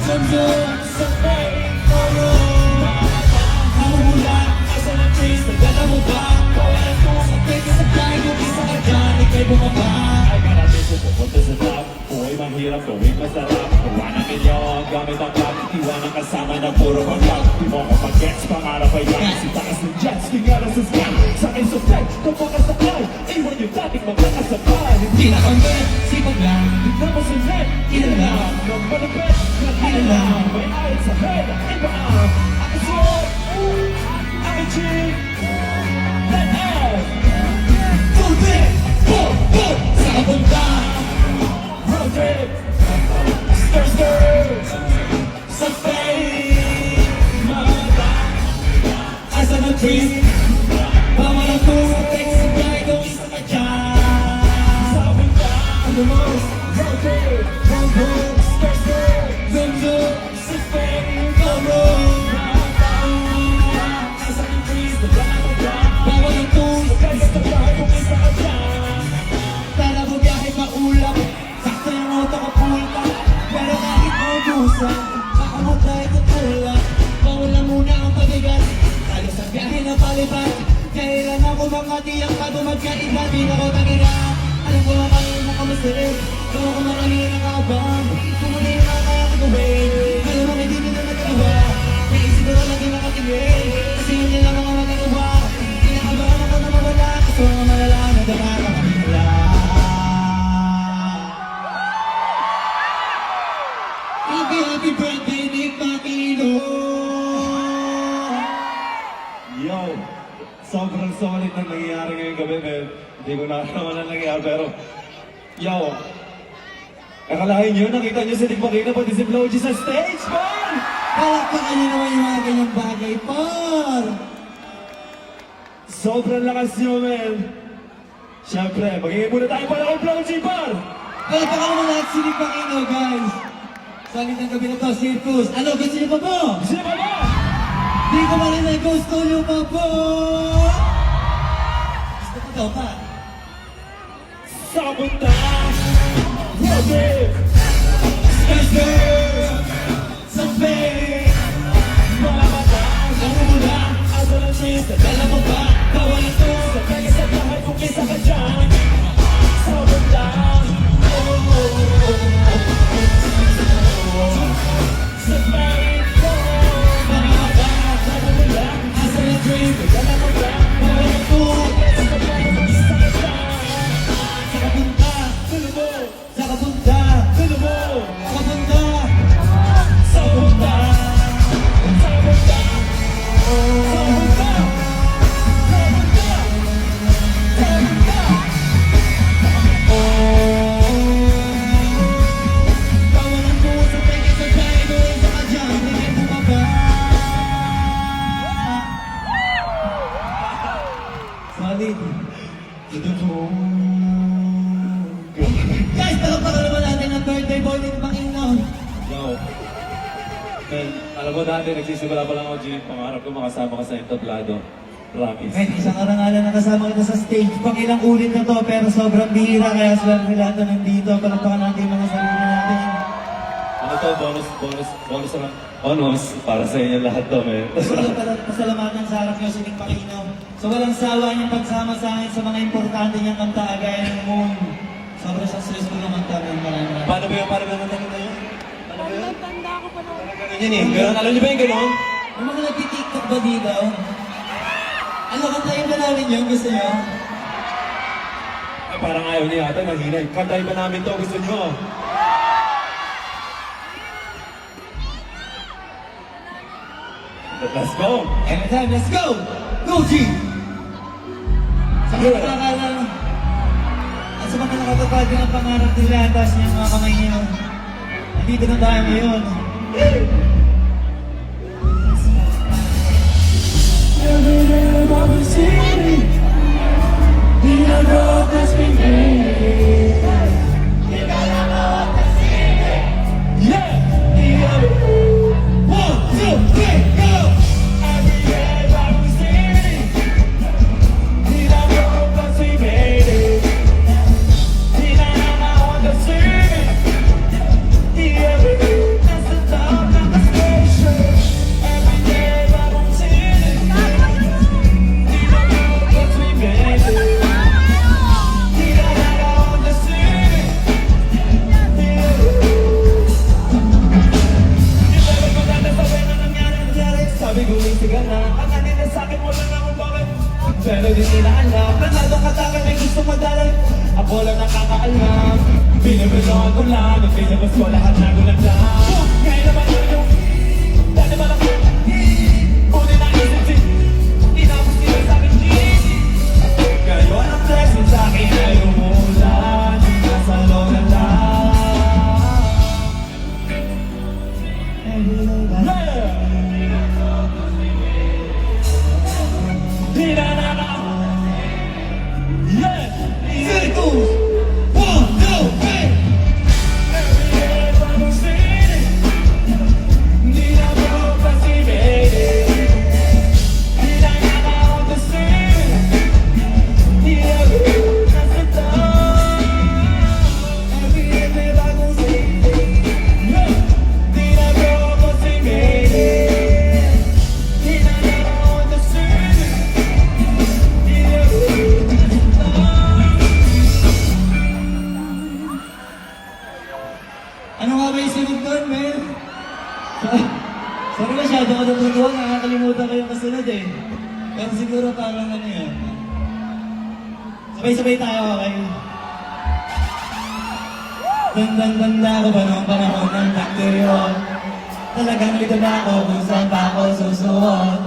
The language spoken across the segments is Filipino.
Zoom sa fake photo. Namumula asa ng trees, nagdala mo ba? Kawalan ko sa fake sa blind, yung isa ka dyan, ikay bumaba. Ay marami ko pupunta sa top. Buhay mahirap, gawin masarap. Gawa ng milyon, gamit ang club. Iwan ang kasama na puro pag-club. Di mo ko pag-gets, pangarap ay yan. Si taas ng jets, tingala sa sky. Sa akin sa flight, kapakasakay. Iwan yung dating magkakasabay. Hindi na kami, sipag lang. Tignan mo sa net, Ilalang. Nang malapit, Ilalang. may ayat sa head. Iba ang aking suot, aking cheek. Let out. Tubig, boom, boom, sa kabunta. Road trip, stir, stir. Sa fake mata. Asa ng trees. Bawal ang sa fake sa blind, yung isa ka dyan. Sa bunda, Ano mo? road trip, Boom, boom, stir, stir. zoom, zoom, Sa fake photo. Asa ng trees, nagdala mo ba? Bawal ang tools. Kaya sa bahay kung isa ka dyan. Tara mo biyahe maulap. Sakto yung auto ko pulpa. Pero kahit maubusan, baka mo tayo tutulak. Mawala muna ang pabigat. Talo sa biyahe na palipat. Kailan ako makatiyang bago magkaiba. Di na ko tagila. Alam ko ang kaya mo kamasarap. Gawa ko marami na nakabang. Kung muli na kaya ko gawin. Alam mo hindi nila nagagawa. Naisip ko na lagi nakatingin. Kasi yun nila mga magagawa. Kinakabahan ako na mawala. Gusto mo malala na nakakakilala. Happy birthday, Nick Makino! Yo, sobrang solid na nangyayari ngayong gabi, men. Hindi ko nakakaman na nangyayari, pero... Yo, akalain nyo, nakita nyo si Nick Makino, pati si Flo G sa stage, man! Palakpakan niyo naman yung mga ganyang bagay, par! Sobrang lakas nyo, men. Siyempre, magiging muna tayo para kay Flo G, par! Palakpakan naman lahat si Nick Makino, guys! Sa amin ng gabi na to, Circus. Ano, gusto niyo pa po? Sino ba ba? Di ko marinig, gusto niyo pa po? Gusto ko daw pa. Sa bunda, road trip, Sa fake! mga mata, Namumula! asa ng cheese, Dala mo ba? Bawal ito! sa kaya sa bahay kung isa ka dyan. Sa bunda, sa fake Mga mata! namumula, Asa ng dream? dala mo ba? Bawal ito! Sa bahay kung isa ka dyan. Sa kabunta! Tulo mo, Sa kabunta! tulo mo, Sa kabunta! sa bunda, sa bunda, sa bunda, sa bunda, sa bunda. Bawal ang buo sa peke sa bahay, no isa ka dyan, hindi bumaba. Solid. Guys, palakpakan naman natin ang birthday boy ni Makino. Yo, man, alam mo dati nagsisimula pa lang ako, G, pangarap ko makasama ka sa entablado. Promise. Kahit isang karangalan na kasama kita sa stage, pang ilang ulit na to, pero sobrang bihira, kaya swerte lahat na nandito. Palakpakan natin yung mga sarili natin. Ano to, bonus naman. Bonus, para sa inyo lahat to, man. Gusto ko pala pasalamatan sa harap niyo si Nick Makino. So walang sawa niyang pagsama sa akin sa mga importante niyang kanta, gaya ng Moon. Sobrang successful ng kanta ng maraming. Paano ba yun? Paano ba yung kanta yun? Paano ba yun? Tanda ko pa naman. Ganun yun eh. Ganun, alam niyo ba yung ganun? May mga nagtitiktok ba dito? Ano, kantayin ba namin yun? Gusto niyo? Ay, parang ayaw niya yata, nanginay. Kantahin ba namin to? Gusto niyo? Let's go! Every time, let's go! Go, G! Sa mga nakakala, at sa mga nakatupad din ang pangarap nila, taas niya ang mga kamay niyo. Nandito na tayo ngayon. Every day about the city, the road that's been made. Yeah! Yeah! 1, 2, 3, go! Every day about the city, the road that's been made. The city, the every day that's the top. lahat nagulat lang. Ngayon naman ang iyong dati ba lang buti na isip di na ako sinasabing shit. Ngayon ang blessing sa akin ay umulan. Nasa loob na lang. Circles! 1, 2, 3! Ano nga ba yung sunod doon, men? Sorry masyado ako natutuwa, nakakalimutan ko yung kasunod eh. Pero siguro parang ano yun. Sabay-sabay tayo, okay? Tandang-tanda ko ba noong panahon ng bakteryo? Talagang lito na ako kung saan pa ako susuot.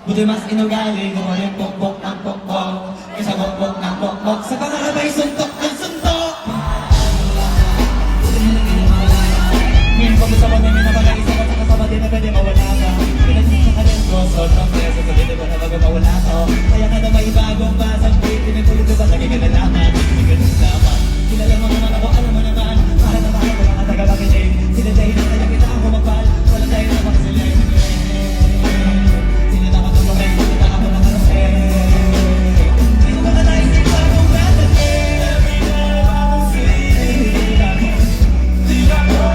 Buti mas inugali ko yung pokpok ng pokpok kaysa pokpok ng pokpok sa pangarabay suntok ng suntok. Ngayon pa sa mga minapag-aisa ka sa kasama din na pwede mawala ka. Pinagsin ka rin ko, sort ng preso sa dito ba na bago mawala ko. Kaya ka na may bagong basang tweet, pinipulito ba lagi ka na naman, hindi ka nang dapat. Kilala mo naman ako, alam mo naman, mahal na mahal ko mga taga-bakinig. Sila dahil na kaya kita ako magpahal, wala dahil na maksilig. Sila na matulungin, sila na ako nakarasig. Sino ba na naisip sa akong battle? Every time I'm singing, sila ko.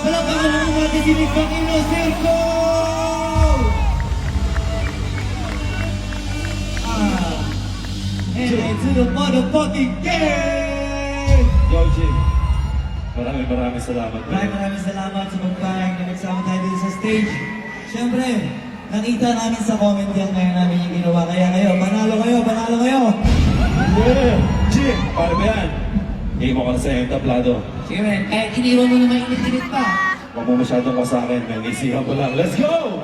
Palakpakan ng mga tinig Pangino Circo! And to the motherfucking game! Yo, Jim. Maraming salamat. Maraming salamat sa pagpahing na nagsama tayo dito sa stage. Siyempre, nakita namin sa comment yung ngayon namin yung ginawa. Kaya kayo, panalo kayo, panalo kayo! Yeah! Jim! Paano ba yan? Game ako na sa iyong tablado. Sige men, kahit iniwan mo na mainit-init pa. Huwag mo masyadong ka sa akin, man. Isihan ko lang. Let's go!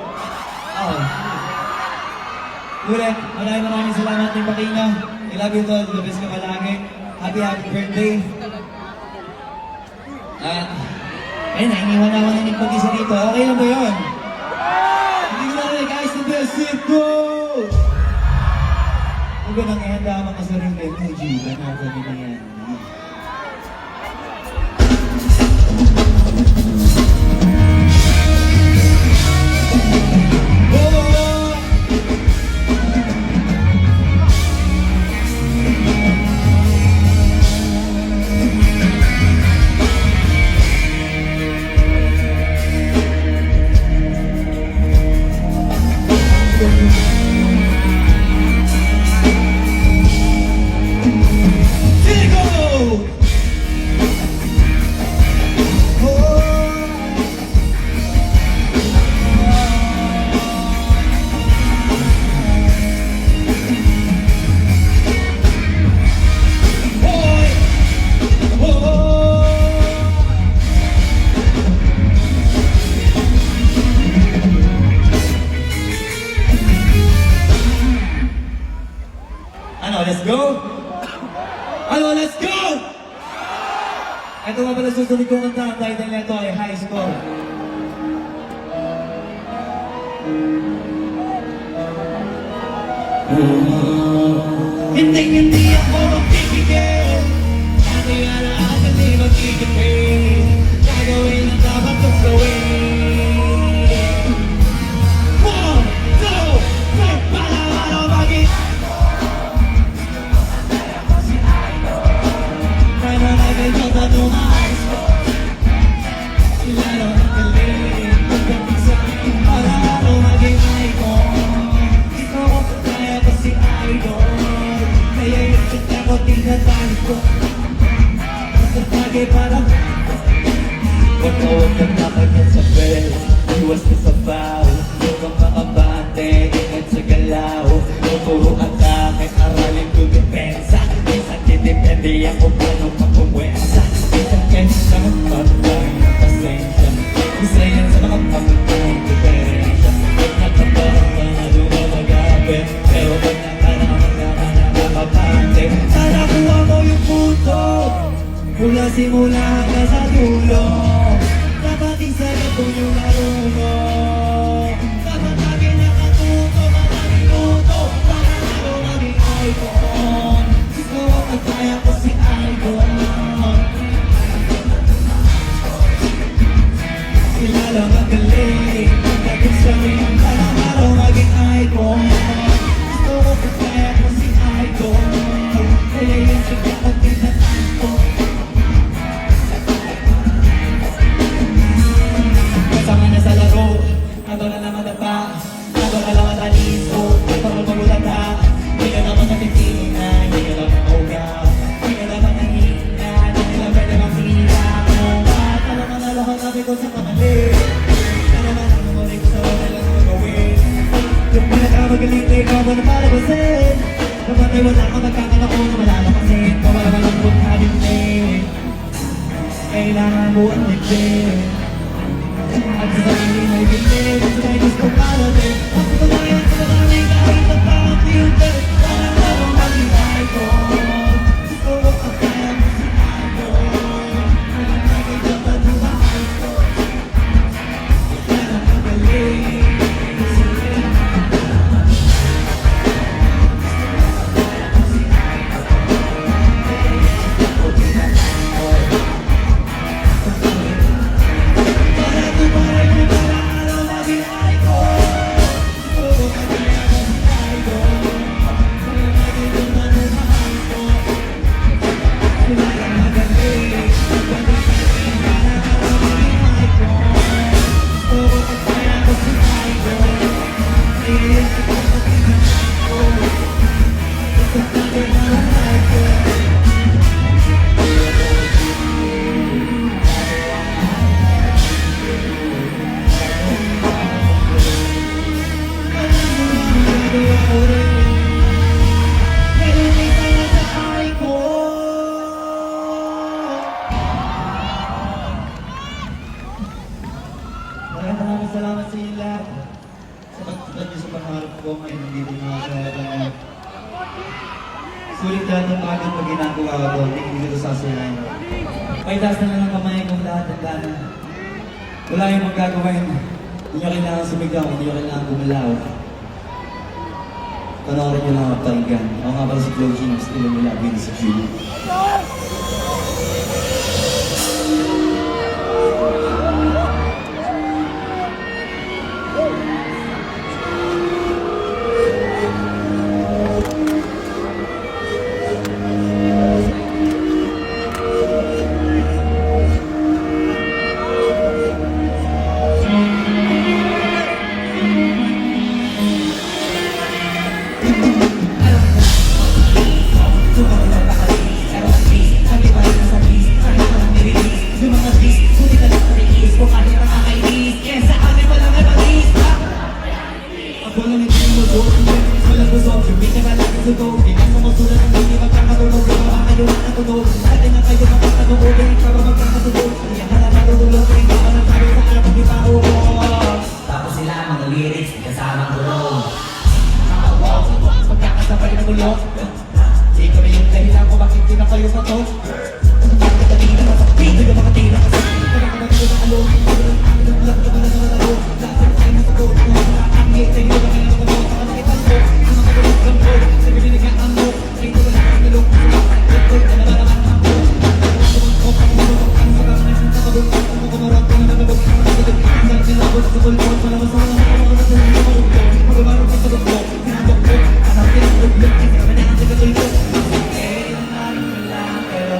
Oh. Ulit, maraming salamat din Pakina. I love you tol, the best ka palagi. Happy birthday. At, ayun na, iniwan na ako na nagpag-isa dito. Okay lang ba yun? Hindi ko na guys, the best Circo! Huwag ko nang ihanda ang mga sarili ng energy. Banatan nila yan. Let's go! Ano, let's go! Ito nga pala susunod kong kanta. Ang title nito ay High Score. Hindi ako magpipigil. Kasi alaala di magkikipin. Gagawin ang dapat kong gawin. 1, 2, 3, para si Idol. Kaya yung kita ko tinatan ko. Basta bagay parang huwag kang nakagyan sa bell. Iwas ka sa foul. Huwag kang makabante, ingat sa galaw. Huwag puro atake, aralin ko depensa. Minsan didepende ako paano magpumwensa. Minsan kaya lang patay ng pasensya. Isa yan sa mga pagkakang diferensya. Nagkaparang mga lumamagapin, pero pag nakakapante, sana kuha mo yung puto. Mula simula hanggang sa dulo. Dapat isagot ko yung laro mo. Dapat lagi nakatuto, makalimuto. Para laro maging icon. Gusto ko kagaya ko si Icon. Sila lang magaling. Dapat sa rin para laro maging icon. Gusto ko kagaya ko si Icon. Kaya yung siya ko tinatan ko. Kasama na sa laro, ato na naman nata, ato na lang mataliso, parang magulata. Hindi ka naman natitina, hindi ka naman mauga, hindi ka naman nangina, hindi ka naman pwede makita mo. At alam mo na lahat nabi ko sa kamali, alam mo na naman ko sa wala lang mo gawin. Yung pinakamagaling na ikaw mo na palabasin, dapat ay wala ka magkakalaon na malalapasin. Kawala ka lang kung habing din, kailangan mo ang ligpin. At sa sarili may bilhin, sa may gusto para din. Ang pagkakayan sa marami kahit ang pang-filter. Para laro maging icon. Gusto ko kagaya mo si Icon. Walang nakikita pa di ba icon? Kaya magaling. Maraming salamat sa inyo lahat. Sa pagtutad niyo sa pangarap ko ngayon, hindi ko nakakalaban. Sulit lahat ng bagay pag ginagawa ko, hindi ko sasayahin. Paitaas na lang ang kamay kung lahat ng gana. Wala yung magagawin. Hindi nyo kailangan sumigaw, hindi nyo kailangan gumalaw. Panoorin nyo lang ang painggan. Ako nga pala si Flo G, still nila, Vince G. Tapos sila mga lyrics, kasama ko ron. Pagkakasabay ng ulok, di kami yung dahilan kung bakit di na kayo pa to. Pagkakatila ka sa pito, yung mga tila ka sa pito. Pagkakatila ka sa along, pagkakatila ka sa along. Lahat ng tayo sa gold, nakakangit sa iyo, kami lang ako, nakakita ko. Ang mga tulog ng gold, sa bibinigyan ang mo. Sa ito wala kang nilong, gold na naman ang ako. Pero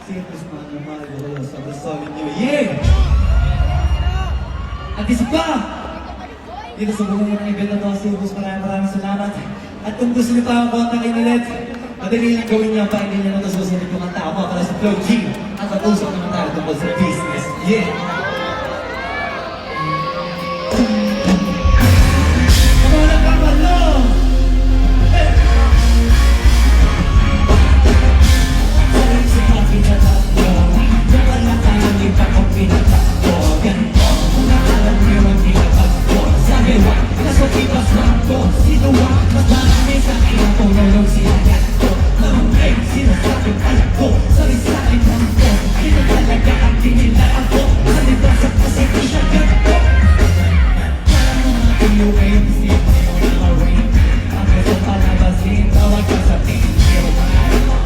Sige, please, mahal ko kayo. Sobrang solid nyo. Yeah! At isa pa! Dito sa buong mga event na to, Sibus, maraming salamat. At kung gusto niyo pa ang kontakin ulit, madali lang gawin niya pa, hindi niya na nasusunod yung kanta ako para sa Flow G. At mag-usap naman tayo tungkol sa business. Yeah! Wala ka malo! Saling sa kapinatakbo, wala tayong iba kung pinatakbo. Ganito, kung nakalam niyo ang pinapagbo. Sabi wa, nasa tipas lang ko. Sino wa, mas marami sa akin ang punalong sila ganito. Mamay, sinasabing alam ko, sari-sari lang ko. Sino talaga ang tinilaan ko? Halibas at kasi di siya ganito. Para mga tuyo kayong isip, ayaw na ma-ring. Ang gusto palabasin, tawag ka sa tingin.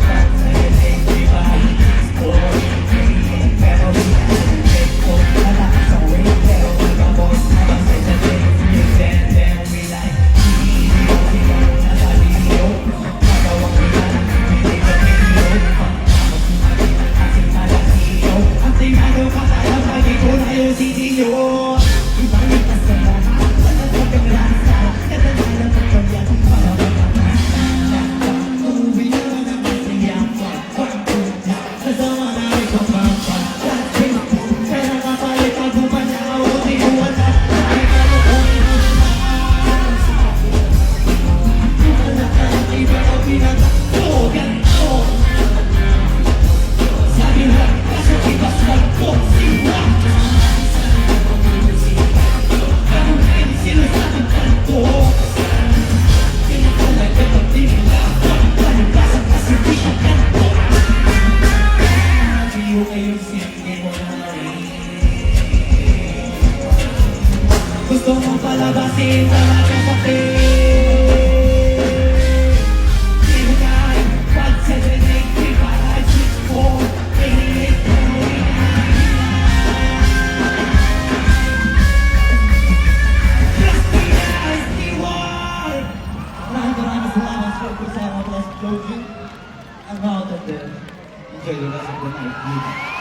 Pag sa'yo na yung diba, story, pero di na yung ko. Wala ka sa way, pero magkabos na ba sa dating. You bend and we like, hindi mo natalino. Magawang kita ng pipilig at video. Pagkamos natin ang ating malasino. Ang tingagaw ka kaya pagi ko na yung sisiyo. Ibang litas sa lahat, wala ka kang rasa. Katanalang sa kanyan, para magkakasa. Uwi na naman siya, pagpagpunta. Kasama na ikaw papa. Kaya kapalit ang bumanaw, di ko wala. Ay kalukuhin mo na. Wala ka ng iba o pinatakbo. Ganito. Sabi mo, kaso ibas lang po. Siwa. Ganun din sinasabing kanto. Pinatalaga pag di nila. Palibasan kasi di siya ganito. Tiyo kayong simple mo na rin. Gusto mo palabasin talaga sa Sino tayo? Pag 7, 8, 3, 5, 6, 4 88, 99 Christina Stewart! Maraming salamat sa kasama ko sa Flow G. I'm out of there. Enjoy the rest of the night.